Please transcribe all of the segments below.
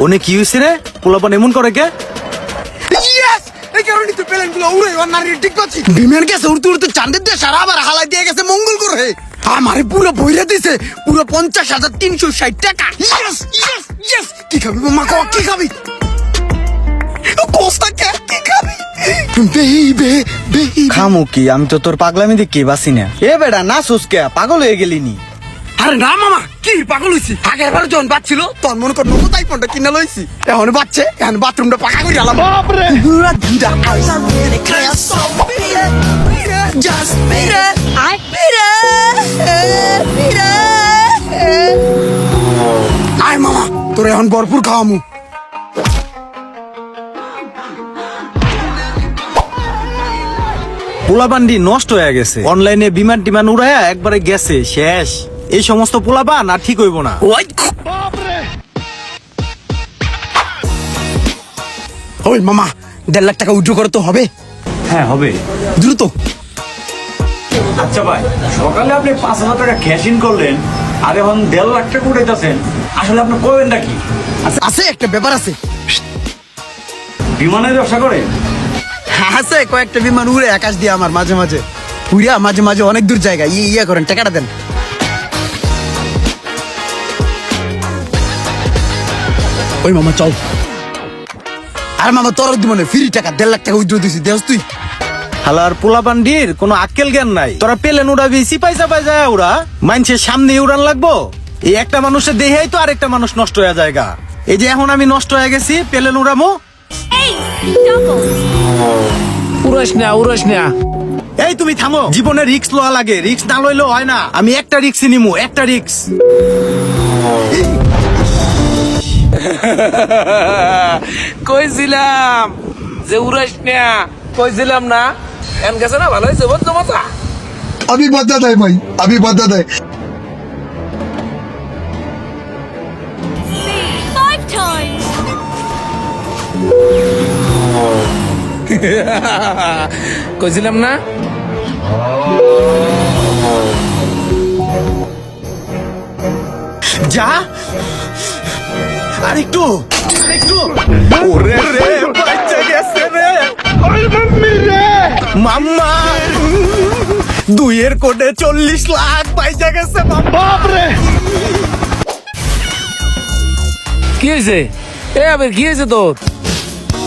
One কি হয়েছে রে? পোলাপান এমন করে কে? ইয়েস, এই কারণে তো প্লেনগুলো উড়ে অন্যান্য ঠিক করছি। বিমান গেছে উড়তে উড়তে চাঁদের দেশ আর আবার হালাই দিয়ে গেছে মঙ্গল গ্রহে। আমারে পুরো বইরা দিছে পুরো 50,360 টাকা। Yes yes yes. কি খাবি মামা, কি খাবি? কোস্তা কে কি খাবি? বেবি বেবি খামু কি? আমি তো তোর পাগলামি দেখি বাসি না। এ বেটা না সুসকে পাগল হয়ে গেলি নি? আরে না মামা, কি পাগল হইছি? আগের বার যখন বাচ্ছিল তখন মনে কর নতুন আইফোনটা কিনে লইছি। এখন বাচ্চে, এখন বাথরুমটা পাকা করে গেলাম। বাপ রে আয় মামা, তোর এখন ভরপুর খাওয়ামু। পোলাপান্ডি নষ্ট হয়ে গেছে, অনলাইনে বিমান টিমান উড়াইয়া একবারে গেছে শেষ। এই সমস্ত পোলাপান আর ঠিক হইব না। ওই মামা, 1.5 লাখ টাকা উইথড্র করে তো হবে? হ্যাঁ হবে। দ্রুত। আচ্ছা ভাই, সকালে আপনি 5,000 টাকা ক্যাশ ইন করলেন আর এখন 1.5 লাখ টাকা উঠাইতেছেন, আসলে আপনি করবেন নাকি? আছে একটা ব্যাপার আছে। বিমানের ব্যবসা করেন? আছে কয়েকটা বিমান উড়ে আকাশ দিয়ে আমার মাঝে মাঝে উড়িয়া মাঝে মাঝে অনেক দূর জায়গায় ইয়া করেন, টাকাটা দেন। ওই মামা চল। আর মামা তোর দিব না, ফ্রি টাকা 1.5 লাখ টাকা উইথড্র দিছি, দেখ তুই। হালার পোলাপান্ডির কোনো আক্কেল জ্ঞান নাই। তোরা পেলেন উড়াবি, সিপাই চাপাই যায় উড়া, মানুষের সামনে উড়ান লাগবো। এই একটা মানুষের দেহেই তো আরেকটা মানুষ নষ্ট হয়ে জায়গা। এই যে এখন আমি নষ্ট হয়ে গেছি, পেলেন উড়ামো। উড়াস না। এই তুমি থামো, জীবনে রিস্ক লওয়া লাগে, রিস্ক না লইলেও হয় না। আমি একটা রিস্ক নিমু, একটা রিস্ক। কইছিলাম যে উড়াস না, কইছিলাম না? এন গেছে না, ভালো হয়েছে বুঝছো মজা। अभी बदला है भाई, अभी बदला है। 5 times. কইছিলাম না? যা আর একটু একটু। ওরে রে, বাচ্চা গেছে রে। ওই মাম্মি রে, মাম্মা 2 এর কোটে 40 লাখ পয়সা গেছে। বাপ রে, কি হয়েছে? এ আবার কি হয়েছে তোর?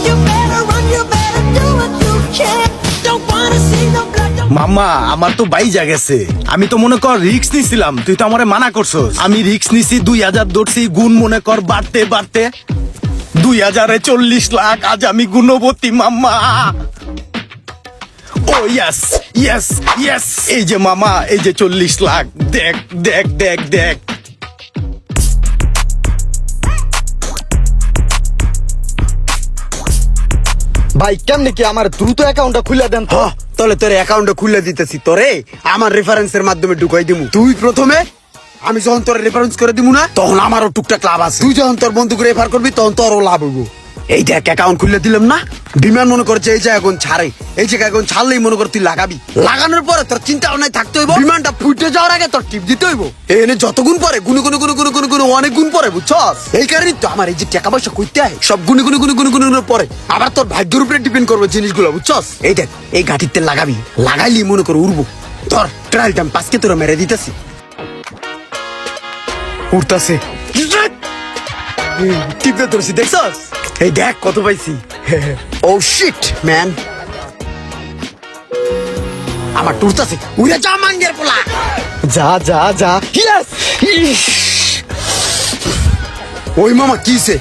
You better run, you better do what you can. Don't wanna see no blood. মাম্মা আমার তো বাইজা গেছে। আমি তো মনে কর রিক্স নিছিলাম, তুই তো আমারে মানা করছস। আমি রিক্স নিছি, 2000 ধরছি, গুণ মনে কর বাড়তে বাড়তে 2000-এ 40 লাখ। আজ আমি গুণবতী মাম্মা। ও ইয়েস ইয়েস ইয়েস। এই যে মামা, এই যে 40 লাখ, দেখ দেখ দেখ দেখ। ভাই কেমনে কি আমার দ্রুত অ্যাকাউন্টটা খুলে দেন তো? তাহলে তোর অ্যাকাউন্টটা খুলে দিতেছি, তোরে আমার রেফারেন্সের মাধ্যমে ঢুকাই দিমু। তুই প্রথমে, আমি যখন তোর রেফারেন্স করে দিমু না, তখন আমারও টুকটাক লাভ আছে। তুই যখন তোর বন্ধুকে রেফার করবি তখন তোরও লাভ হইব। এই দেখ অ্যাকাউন্ট খুলে দিলাম না। বিমান মনে করছে এই জায়গা এখন ছাড়ে, এই জায়গা এখন ছাড়লেই মনে কর তুই লাগাবি। লাগানোর পরে তোর চিন্তা ভাবনায় থাকতে হইব, বিমানটা ফুটে যাওয়ার আগে তোর টিপ দিতে হইব। এনে যত গুণ পরে গুনে গুনে গুনে গুনে গুনে গুনে অনেক গুণ পরে, বুঝছস? এই কারণে তো আমার এই যে টাকা পয়সা কইতে হয় সব গুনে গুনে গুনে গুনে গুনে পরে। আবার তোর ভাগ্যের উপরে ডিপেন্ড করবে জিনিসগুলো, বুঝছস? এই দেখ এই ঘাটিতে লাগাবি, লাগাইলি মনে করে উড়বো। তোর ট্রায়াল টাইম পাঁচকে তোরা মেরে দিতেছি। উঠতাছে, টিপে ধরছি, দেখছস? এই দেখ কত পাইছি। ও শিট ম্যান, আমার টুরতাছে। উড়ে যা মাঙ্গের পোলা, যা যা যা। ইয়েস। ওই মামা কিছে?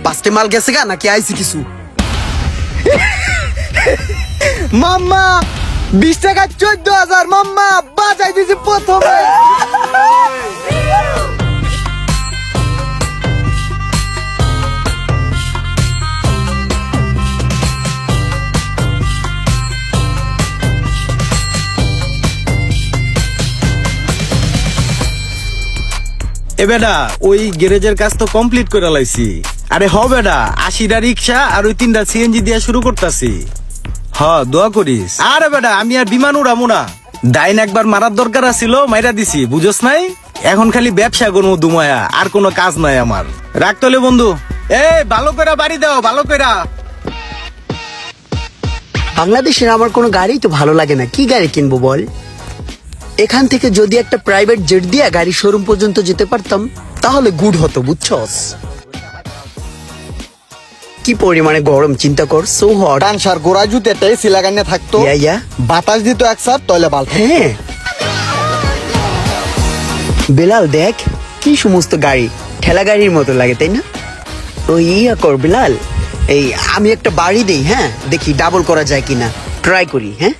পাঁচটে মাল গেছে গা নাকি আইছি কিছু? মাম্মা 20 টাকা 14,000 মাম্মা বাজাই দিছি প্রথমে। এ বেটা, ওই গ্যারেজের কাজ তো কমপ্লিট করে লাইছি। আরে হ বেটা, 80টা রিক্সা আর ওই 3টা সিএনজি দিয়ে শুরু করতেছি। দোয়া করিস। আরে বেটা, আমি আর বিমান উড়ামু না। ডাইন একবার মারার দরকার ছিল, মাইরা দিছি, বুঝস নাই? এখন খালি ব্যবসা করবো দুমায়া, আর কোনো কাজ নাই আমার। রাখতলে বন্ধু, এই ভালো করে বাড়ি দাও, ভালো করে। বাংলাদেশের আমার কোনো গাড়ি তো ভালো লাগে না, কি গাড়ি কিনবো বল? এখান থেকে যদি একটা প্রাইভেট জেট দিয়ে গাড়ি শোরুম পর্যন্ত যেতে পারতাম তাহলে গুড হতো, বুঝছস? কি পরিমাণে গরম চিন্তা কর, সো হট। ডানসার গোড়া জুতেতে এসি লাগাইনে থাকতো, ইয়া বাতাস দিত একসাথ তলে বাল। হ্যাঁ বেলাল দেখ কি সমস্ত গাড়ি, ঠেলা গাড়ির মতো লাগে তাই না? তো ইয়া কর বেলাল, এই আমি একটা বাড়ি দেই, হ্যাঁ দেখি ডাবল করা যায় কিনা, ট্রাই করি। হ্যাঁ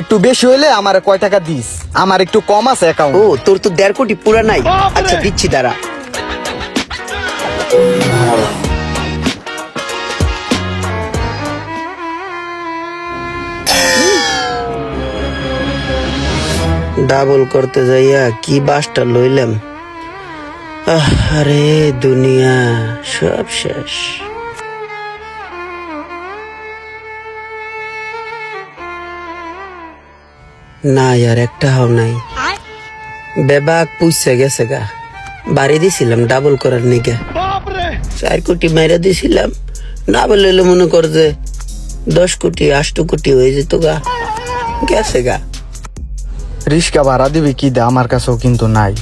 একটু বেশি হইলে আমার কয় টাকা দিস? আমার একটু কম আছে অ্যাকাউন্ট। ও তোর তো 1.5 কোটি পুরা নাই। আচ্ছা দিচ্ছি দাঁড়া। ডাবল করতে যাইয়া কি বাসটা লইলাম, আরে দুনিয়া সব শেষ। না ইয়ার একটা হাও নাই, বেবাক পুষছে গেছে গা। বাড়ি দিছিলাম ডাবল করার নিকে, 4 কোটি মাইরা দিছিলাম, না বললে মনে কর যে 10 কোটি 8 কোটি হয়ে যেত গা, গেছে গা। রিস্কা ভাড়া দিবি কি দে, আমার কাছেও কিন্তু নাই।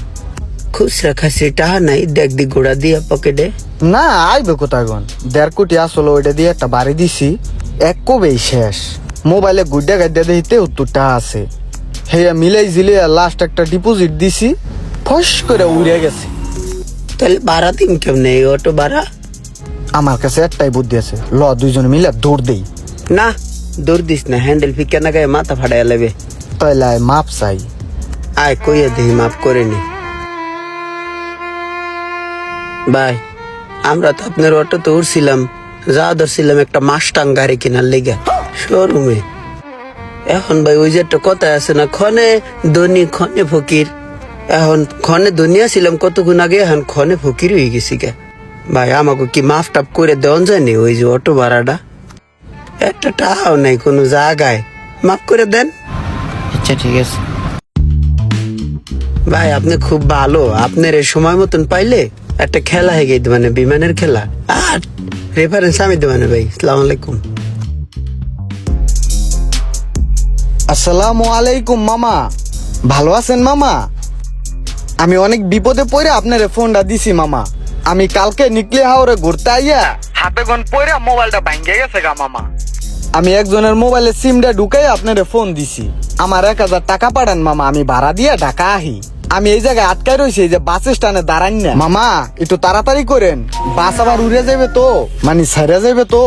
খুচরা খাসি টাহা নাই, দেখ দি গোড়া দিয়া পকেটে। না আইবে কোথায় গন, 1.5 কোটি আসলে ওইটা দিয়ে একটা বাড়ি দিছি, এক কবেই শেষ। মোবাইলে গুড্ডা গাড্ডা দিতে 70 টাকা আছে, হেয়া মিলাই জিলিয়া লাস্ট একটা ডিপোজিট দিছি, ফস করে উড়ে গেছে। তাহলে ভাড়া দিন কেমনে এই অটো ভাড়া? আমার কাছে একটাই বুদ্ধি আছে, ল দুইজনে মিলে দৌড় দেই। না দৌড় দিস না, হ্যান্ডেল ফিকা না গায়ে মাথা ফাটাইয়া লেবে। তাইলে মাপ চাই। আয় কইয়া দেহি মাফ করে নি। ভাই আমরা তো আপনার অটোতে উঠছিলাম, যা ধরছিলাম একটা মাস্টাং গাড়ি কেনার লেগে শোরুমে। এখন ভাই ওই যে একটা কথা আছে না, ক্ষণে ধনী ক্ষণে ফকির। এখন ক্ষণে ধনী ছিলাম কতক্ষণ আগে, এখন ক্ষণে ফকির হয়ে গেছি গে। ভাই আমাকে কি মাফ টাপ করে দেওয়া যায়নি? ওই যে অটো ভাড়াটা একটা টাকাও নাই কোনো জায়গায়, মাফ করে দেন। আচ্ছা ঠিক আছে ভাই, আপনি খুব ভালো। আপনার এই সময় মতন পাইলে একটা খেলা হয়ে গেছে, মানে বিমানের খেলা। আর রেফারেন্স আমি দেবেন ভাই। আসসালামু আলাইকুম। আসসালামু আলাইকুম মামা, ভালো আছেন মামা? আমি অনেক বিপদে পড়ে আপনার ফোনটা দিছি মামা। আমি কালকে নিকলে হাওরে ঘুরতে আইয়া হাতে গন পড়ে মোবাইলটা ভাঙ্গে গেছে গা মামা। আমি একজনের মোবাইলে সিমটা ঢুকাই আপনার ফোন দিছি। আমার 1000 টাকা পাঠান মামা, আমি ভাড়া দিয়ে ঢাকা আহি। আমি এই জায়গায় আটকাই রয়েছি, এই যে বাস স্ট্যান্ডে দাঁড়ান না মামা, একটু তাড়াতাড়ি করেন, বাস আবার উড়ে যাবে তো, মানে ছেড়ে যাবে তো।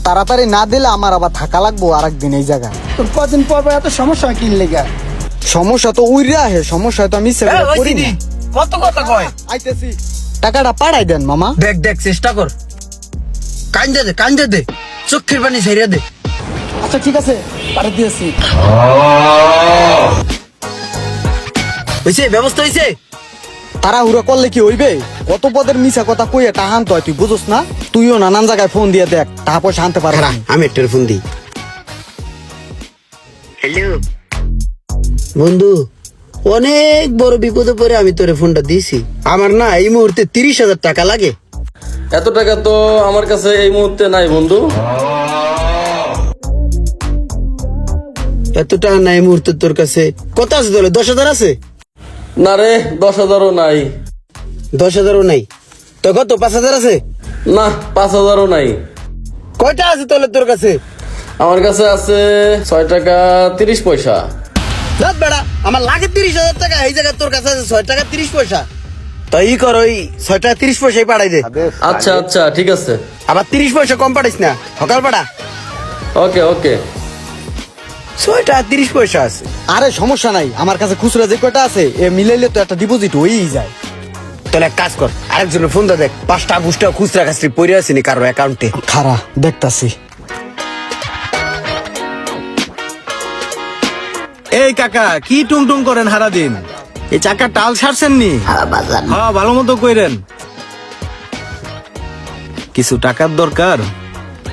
তাড়াতাড়ি না দিলে আমার আবার থাকা লাগবো আরেকদিন এই জায়গায়। তোর কদিন পর পর এত সমস্যা কি লেগা? সমস্যা তো উইরে আহে, সমস্যা তো আমি সেটা করি না। কত কথা কয়, আইতেছি, টাকাটা পাঠাই দেন মামা। দেখ দেখ চেষ্টা কর, কান্দে দে, চোখের পানি ছেড়ে দে। আচ্ছা ঠিক আছে, পাঠিয়ে দিয়েছি। হইছে, ব্যবস্থা হইছে। তাড়াহুড়ো করলে কি হইবে? কত পদের মিছা কথা কইয়া টাহান তো তুই বুঝোস না? তুইও নানান জায়গায় ফোন দিয়ে দেখ, টাকা পয়সা আনতে পারবি না। আমি একটা ফোন দিই। হ্যালো বন্ধু, অনেক বড় বিপদে পড়ে আমি তোরে ফোনটা দিছি। আমার না এই মুহূর্তে 30,000 টাকা লাগে। এত টাকা তো আমার কাছে এই মুহূর্তে নাই বন্ধু। এত টাকা নাই এই মুহূর্তে তোর কাছে? কত আছে তাহলে? 10,000 আছে? না রে, 10,000ও নাই। 10,000ও নাই তো কত? 5,000 আছে? না, 5,000ও নাই। কয়টা আছে তাহলে তোর কাছে? আমার কাছে আছে 6 টাকা 30 পয়সা। দাঁত বেড়া, আমার লাগে 30,000 টাকা, এই জায়গায় তোর কাছে আছে 6 টাকা 30 পয়সা। তো ই কর, ওই 6 টাকা 30 পয়সাই পাঠাই দে। আচ্ছা আচ্ছা ঠিক আছে। আবার 30 পয়সা কম পাঠাইস না, সকাল পাঠা। ওকে ওকে। 6 টাকা 30 পয়সা আছে। আরে সমস্যা নাই, আমার কাছে খুচরা যে কয়টা আছে এ মিলাইলে তো একটা ডিপোজিট হয়েই যায়। তাহলে এক কাজ কর, আরেকজনের ফোন দেখ, 5টা 20টা খুচরা খাসরি পড়ে আসেনি কারো অ্যাকাউন্টে। খারা দেখতাছি। এই কাকা, কি টুং করেন হারা দিন? এই চাকা টাল ছাড়ছেন নি? হ্যাঁ ভালো মতো কইরেন। কিছু টাকার দরকার,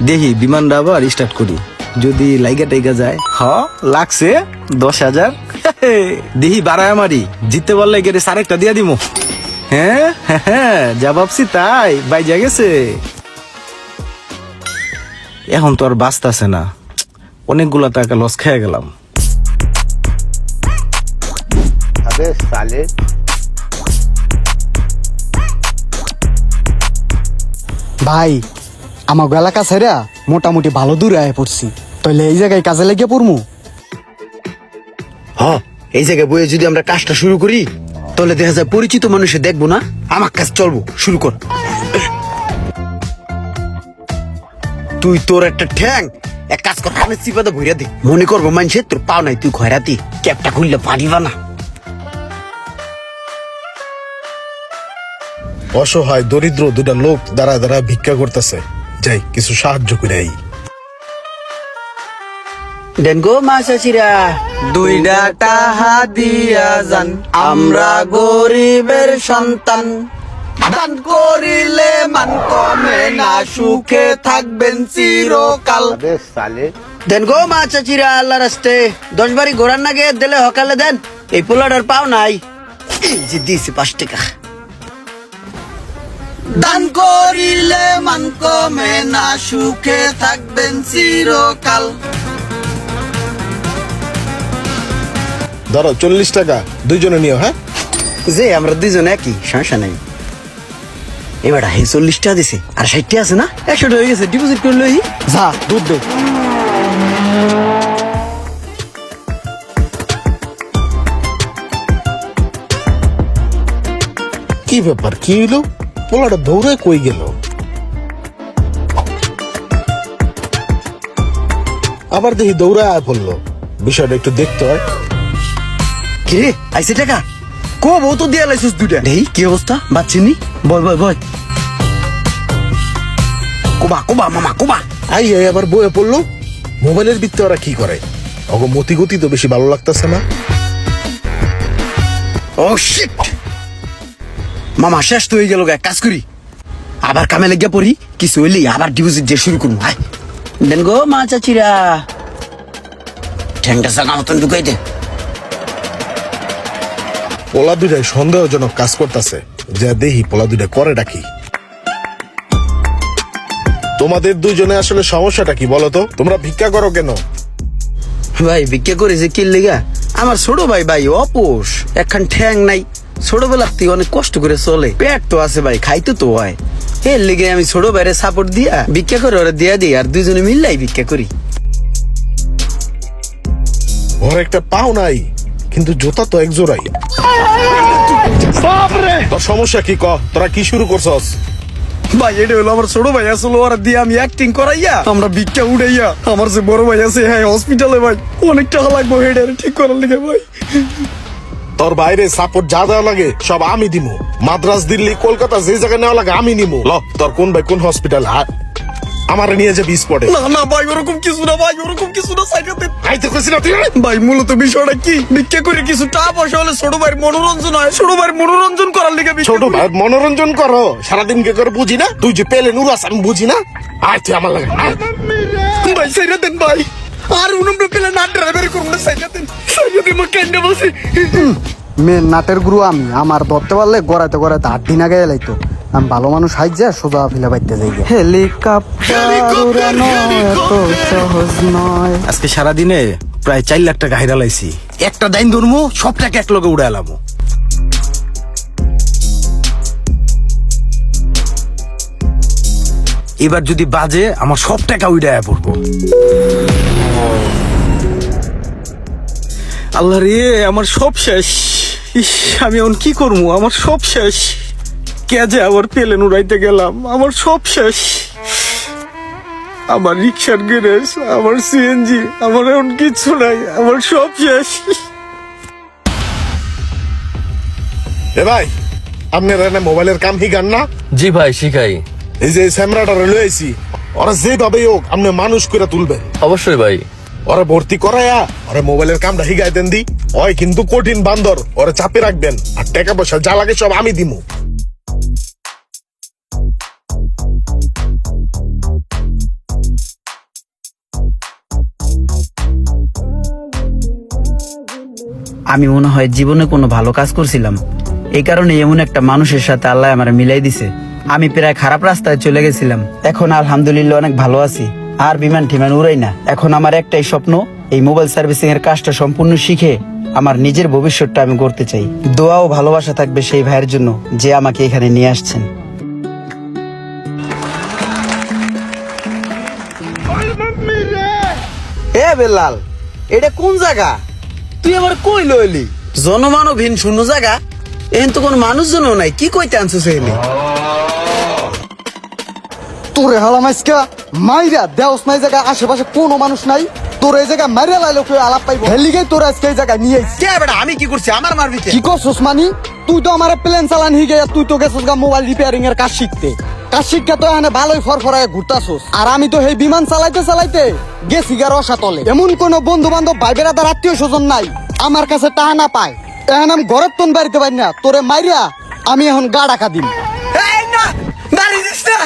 দেখি বিমানটা আবার স্টার্ট করি, যদি লাইগা টাইগা যায়। লাগছে 10,000। দেখি বাড়ায় মারি, জিততে পারলে গেলে 4 একটা দিয়া দিমু। হ্যাঁ হ্যাঁ, যা ভাবছি তাই বাইজা গেছে। এখন তো আর বাঁচতাছে না, অনেকগুলা টাকা লস খেয়ে গেলাম। ভাই আমার এলাকা ছেড়া মোটামুটি ভালো দূরে আয় পড়ছি, তাহলে এই জায়গায় কাজে লেগে পড়মু। হ্যাঁ, এই জায়গায় বইয়ে যদি আমরা কাজটা শুরু করি তাহলে দেখা যায় পরিচিত মানুষে দেখবো না, আমার কাজ চলবো। শুরু কর। তুই তোর একটা ঠ্যাং এক কাজ কর, কানে চিপাতে ভইরা দে, মনে করবো মানুষে তোর পাও নাই, তুই খয়রাতি ক্যাপটা খুললে পারিবা না। অসহায় দরিদ্র দুটা লোক দাঁড়া দাঁড়া ভিক্ষা করতেছে, যাই কিছু সাহায্য করে আই। দেন গো মা চাচিরা, দুইটা টাহা দিয়া যান, আমরা গরিবের সন্তান। দান করিলে মান কমে না, সুখে থাকবেন চিরকাল। দেন গো মা চাচিরা, আল্লাহ রাস্তে 10 বারি ঘোরার নাগে দিলে হকালে দেন, এই পোলাটার পাও নাই, এই যে দিয়েছি 5 টাকা। দান করিলে মান কমে না, সুখে থাকবেন চিরকাল। ধরো 40 টাকা, দুইজনে নিও। হ্যাঁ, যে আমরা দুইজন একই, সমস্যা নাই। এবার 40 টাকা দিছে, আর 60 টাকা আছে না, 100 টাকা হয়ে গেছে, ডিপোজিট করে লই। যা দুধ দে। কি ব্যাপার, কি হইলো? পোলাটা দৌড়ে কই গেল? আবার দেখি দৌড়ে আয় পড়লো, বিষয়টা একটু দেখতে হয়। কি রে, আইছে টাকা? কো বউ তো দিয়া লাইছিস দুইটা। এই কি অবস্থা, বাচ্চিনি? বয় বয় বয়, কোবা কোবা মামা কোবা। আই আবার বয়ে পড়লো। মোবাইলের ভিত্তি ওরা কি করে? অগো মতি গতি তো বেশি ভালো লাগতেছে না। ও শিট, মামা শেষ তো হয়ে গেল, এক কাজ করি, আবার কামে লেগে পড়ি, কিছু হইলি আবার ডিপোজিট দিয়ে শুরু করুন। ভাই দেন গো মা চাচিরা, ঠ্যাংটা সাগা মতন ঢুকাই দে। পোলা দুইটাই সন্দেহজনক কাজ করতেছে, যা দেখি পোলা দুইটা করে ডাকি। তোমাদের দুইজনে আসলে সমস্যাটা কি বলো তো? তোমরা ভিক্ষা করো কেন? ভাই ভিক্ষা করে যে কি লেগা, আমার ছোট ভাই ভাই অপোষ, একখান ঠ্যাং নাই, ছোটবেলার থেকে অনেক কষ্ট করে চলে, পেট তো আছে ভাই, খাইতে তো হয়, এর লেগে আমি ছোট ভাইরে সাপোর্ট দিয়া ভিক্ষা করে ওরা দিয়া দিই, আর দুইজনে মিললাই ভিক্ষা করি। ওর একটা পাও নাই, কিন্তু জুতা তো এক জোড়াই। তোর সমস্যা কি ক? তোরা কি শুরু করছস? ভাই এটা হলো আমার ছোট ভাই, আসলে ওরা দিয়ে আমি অ্যাক্টিং করাইয়া আমরা ভিক্ষা উড়াইয়া, আমার যে বড় ভাই আছে হ্যাঁ হসপিটালে ভাই, অনেক টাকা লাগবে হেডে ঠিক করার লিগে ভাই। তোর বাইরে সাপোর্ট যা দেওয়া লাগে সব আমি দিমু, মাদ্রাস দিল্লি কলকাতা যে জায়গায় নেওয়া লাগে আমি নিমু। ল তোর কোন ভাই কোন হসপিটাল, আমার নিয়ে যাবি স্পটে। না না ভাই ওরকম কিছু না ভাই, ওরকম কিছু না, সাইডে আইতে কইছি না তুই? ভাই মূলত বিষয়টা কি, ভিক্ষা করে কিছু টাকা পয়সা হলে ছোট ভাইয়ের মনোরঞ্জন হয়, ছোট ভাইয়ের মনোরঞ্জন করার লিগে ভিক্ষা ছোট করি। ভাই মনোরঞ্জন করো, সারাদিন কে করে বুঝি না? তুই যে পেলে নুরাস আমি বুঝি না? আয় তুই আমার লাগে আয়। ভাই সাইডে দেন ভাই, আর উনমটা পেলে না ড্রাইভার করুন না, সাইডে দেন, সাইডে দেন, মই কেন্দ্রে বসে। মেন নাটের গুরু আমি, আমার ধরতে পারলে গড়াইতে গড়াইতে 8 দিন আগে লাইতো। আমি ভালো মানুষ হাইজা সোজা ফিলে বাইতে যাই। হেলিকপ্টার উড়ানো এত সহজ নয়। আজকে সারাদিনে প্রায় 4 লাখ টাকা হাইরা লাইছি, একটা দাইন ধরমু সব টাকা এক লগে উড়াইলাম। এবার যদি বাজে আমার সব টাকা উড়াইয়া পড়বো। আল্লাহ রে, আমার সব শেষ। ইস, আমি এখন কি করবো, আমার সব শেষ। কে যে আবার পেলেন উড়াইতে গেলাম, আমার সব শেষ। আমার রিক্সার গ্যারেজ, আমার সিএনজি, আমার এখন কিচ্ছু নাই, আমার সব শেষ। এ ভাই, আপনার এনে মোবাইলের কাম হিগান না? জি ভাই শিখাই। এই যে স্যামরাটা লয়ে আইছি, ওরা যেভাবে হোক আপনি মানুষ করে তুলবেন। অবশ্যই ভাই। ওরা ভর্তি করায়া ওরা মোবাইলের কামটা হিগাই দেন দি। ওই কিন্তু কঠিন বান্দর, ওরা চাপে রাখবেন, আর টাকা পয়সা যা লাগে সব আমি দিমু। আমি মনে হয় জীবনে কোনো ভালো কাজ করছিলাম, এই কারণে এমন একটা মানুষের সাথে আল্লাহ আমার মিলাই দিছে। আমি প্রায় খারাপ রাস্তায় চলে গেছিলাম, এখন আলহামদুলিল্লাহ অনেক ভালো আছি। আর বিমান টিমান উড়াই না। এখন আমার একটাই স্বপ্ন, এই মোবাইল সার্ভিসিং এর কাজটা সম্পূর্ণ শিখে আমার নিজের ভবিষ্যৎটা আমি করতে চাই। দোয়া ও ভালোবাসা থাকবে সেই ভাইয়ের জন্য যে আমাকে এখানে নিয়ে আসছেন। এ বেলাল, এটা কোন জায়গা? তুই আবার কই লইলি? জনমানবহীন শূন্য জায়গা, এখন তো কোনো মানুষজনও নাই। কি কইতে আনছিস এখানে? তোরে হালাম আজকা মাইরা দেওস নাই জায়গা, আশেপাশে কোনো মানুষ নাই, তোর এই জায়গা মাইরা লাইলো কেউ আলাপ পাইবো, হেলিগে তোর আজকে এই জায়গা নিয়ে আইছি। কে বেটা, আমি কি করছি? আমার মারবি কে? কি করছস মানি? তুই তো আমার প্লেন চালান হয়ে গিয়া তুই তো গেছস গা মোবাইল রিপেয়ারিং এর কাজ শিখতে। কাজ শিক্ষা তো এখানে ভালোই ফরফরায় ঘুরতাছস, আর আমি তো এই বিমান চালাইতে চালাইতে গেছি গা রসাতলে। এমন কোন বন্ধু বান্ধব ভাই বেড়াদার আত্মীয় স্বজন নাই আমার কাছে টাকা না পায়, এখন আমি ঘরের তোন বাড়িতে পারি না, তোরে মাইরা আমি এখন গা ডাকা দিম। এই না, মারি দিস না।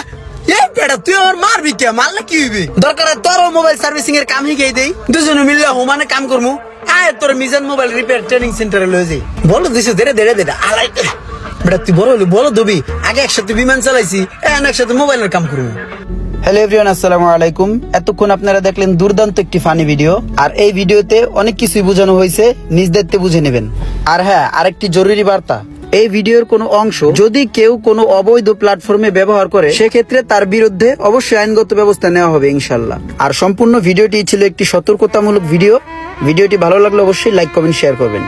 এই বেটা, তুই আমার মারবি কে? মারলে কি হইবে? দরকার হয় তোরও মোবাইল সার্ভিসিং এর কাম শিখাই দেই, দুজনে মিললে হোমানে কাম করমু। আয় তোর মিজান মোবাইল রিপেয়ার ট্রেনিং সেন্টারে লয়ে যাই। বলো দিছে দেরে দেরে দেরে আলাই। বেটা তুই বড় হলি, বলো দবি। আগে একসাথে বিমান চালাইছি, এখন একসাথে মোবাইলের কাম করবো। হ্যালো এভরিওয়ান, আসসালামু আলাইকুম। এতক্ষণ আপনারা দেখলেন দুর্দান্ত একটি ফানি ভিডিও, আর এই ভিডিওতে অনেক কিছুই বোঝানো হয়েছে, নিজ দায়িত্বে বুঝে নেবেন। আর হ্যাঁ, আরেকটি জরুরি বার্তা, এই ভিডিওর কোনো অংশ যদি কেউ কোনো অবৈধ প্ল্যাটফর্মে ব্যবহার করে, সেক্ষেত্রে তার বিরুদ্ধে অবশ্যই আইনগত ব্যবস্থা নেওয়া হবে ইনশাল্লাহ। আর সম্পূর্ণ ভিডিওটি ছিল একটি সতর্কতামূলক ভিডিও। ভিডিওটি ভালো লাগলে অবশ্যই লাইক কমেন্ট শেয়ার করবেন।